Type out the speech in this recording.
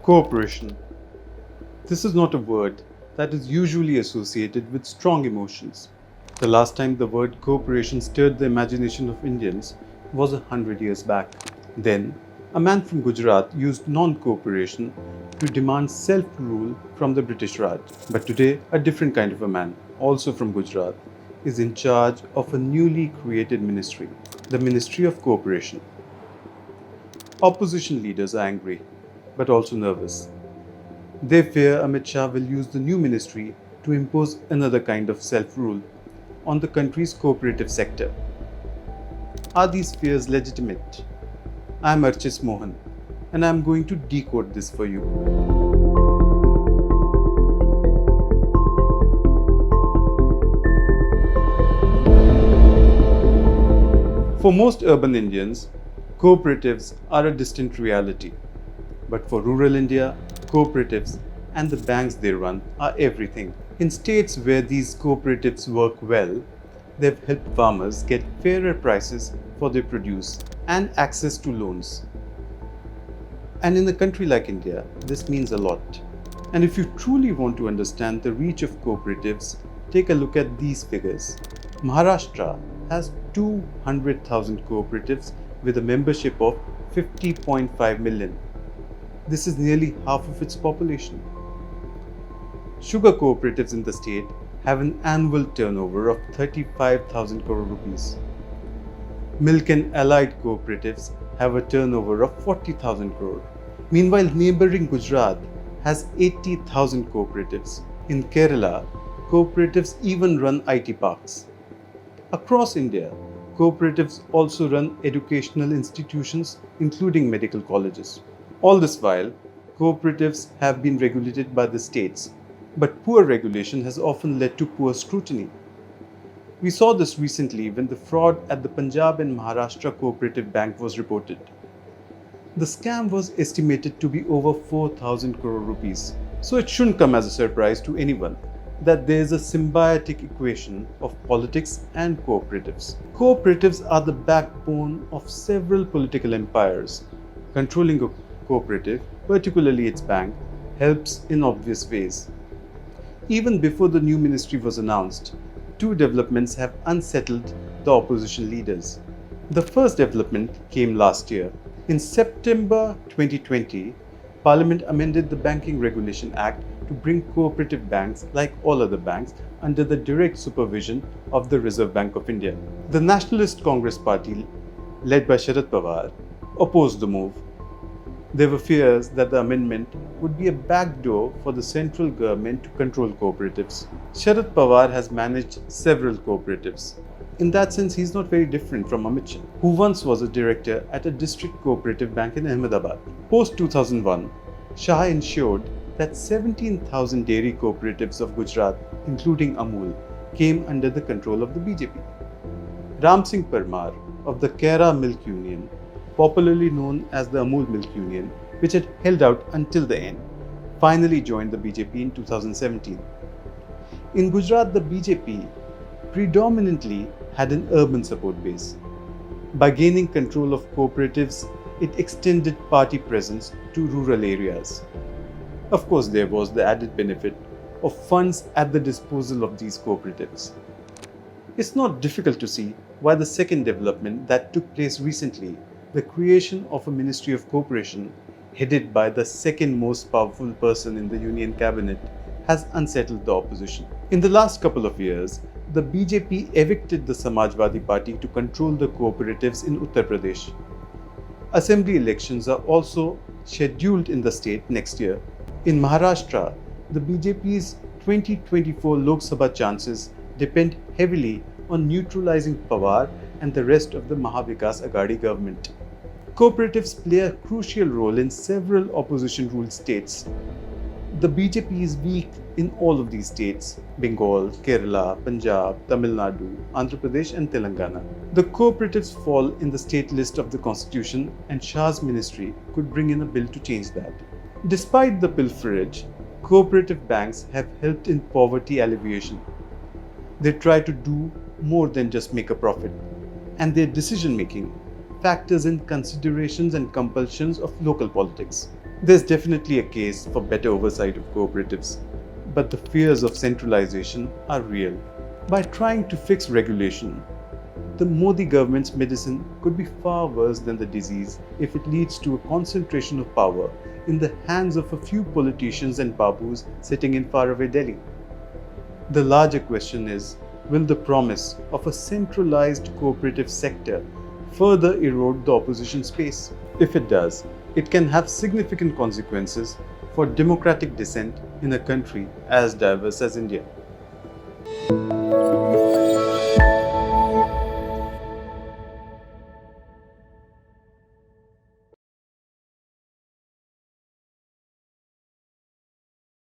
Cooperation. This is not a word that is usually associated with strong emotions. The last time the word cooperation stirred the imagination of Indians was 100 years back. Then, a man from Gujarat used non-cooperation to demand self-rule from the British Raj. But today, a different kind of a man, also from Gujarat, is in charge of a newly created ministry, the Ministry of Cooperation. Opposition leaders are angry, but also nervous. They fear Amit Shah will use the new ministry to impose another kind of self-rule on the country's cooperative sector. Are these fears legitimate? I am Archis Mohan, and I am going to decode this for you. For most urban Indians, cooperatives are a distant reality. But for rural India, cooperatives and the banks they run are everything. In states where these cooperatives work well, they've helped farmers get fairer prices for their produce and access to loans. And in a country like India, this means a lot. And if you truly want to understand the reach of cooperatives, take a look at these figures. Maharashtra has 200,000 cooperatives with a membership of 50.5 million. This is nearly half of its population. Sugar cooperatives in the state have an annual turnover of 35,000 crore rupees. Milk and allied cooperatives have a turnover of 40,000 crore. Meanwhile, neighboring Gujarat has 80,000 cooperatives. In Kerala, cooperatives even run IT parks. Across India, cooperatives also run educational institutions, including medical colleges. All this while, cooperatives have been regulated by the states, but poor regulation has often led to poor scrutiny. We saw this recently when the fraud at the Punjab and Maharashtra Cooperative Bank was reported. The scam was estimated to be over 4,000 crore rupees. So it shouldn't come as a surprise to anyone that there is a symbiotic equation of politics and cooperatives. Cooperatives are the backbone of several political empires. Controlling a cooperative, particularly its bank, helps in obvious ways. Even before the new ministry was announced, two developments have unsettled the opposition leaders. The first development came last year. In September 2020, Parliament amended the Banking Regulation Act to bring cooperative banks, like all other banks, under the direct supervision of the Reserve Bank of India. The Nationalist Congress Party, led by Sharad Pawar, opposed the move. There were fears that the amendment would be a backdoor for the central government to control cooperatives. Sharad Pawar has managed several cooperatives. In that sense, he is not very different from Amit Shah, who once was a director at a district cooperative bank in Ahmedabad. Post 2001, Shah ensured that 17,000 dairy cooperatives of Gujarat, including Amul, came under the control of the BJP. Ram Singh Parmar of the Kaira Milk Union, popularly known as the Amul Milk Union, which had held out until the end, finally joined the BJP in 2017. In Gujarat, the BJP predominantly had an urban support base. By gaining control of cooperatives, it extended party presence to rural areas. Of course, there was the added benefit of funds at the disposal of these cooperatives. It's not difficult to see why the second development that took place recently, the creation of a Ministry of Cooperation, headed by the second most powerful person in the Union Cabinet, has unsettled the opposition. In the last couple of years, the BJP evicted the Samajwadi Party to control the cooperatives in Uttar Pradesh. Assembly elections are also scheduled in the state next year. In Maharashtra, the BJP's 2024 Lok Sabha chances depend heavily on neutralizing Pawar and the rest of the Mahavikas Aghadi government. Cooperatives play a crucial role in several opposition-ruled states. The BJP is weak in all of these states: Bengal, Kerala, Punjab, Tamil Nadu, Andhra Pradesh and Telangana. The cooperatives fall in the state list of the constitution, and Shah's ministry could bring in a bill to change that. Despite the pilferage, cooperative banks have helped in poverty alleviation. They try to do more than just make a profit, and their decision-making factors in considerations and compulsions of local politics. There's definitely a case for better oversight of cooperatives, but the fears of centralization are real. By trying to fix regulation, the Modi government's medicine could be far worse than the disease if it leads to a concentration of power in the hands of a few politicians and babus sitting in faraway Delhi. The larger question is, will the promise of a centralized cooperative sector further erode the opposition space? If it does, it can have significant consequences for democratic dissent in a country as diverse as India.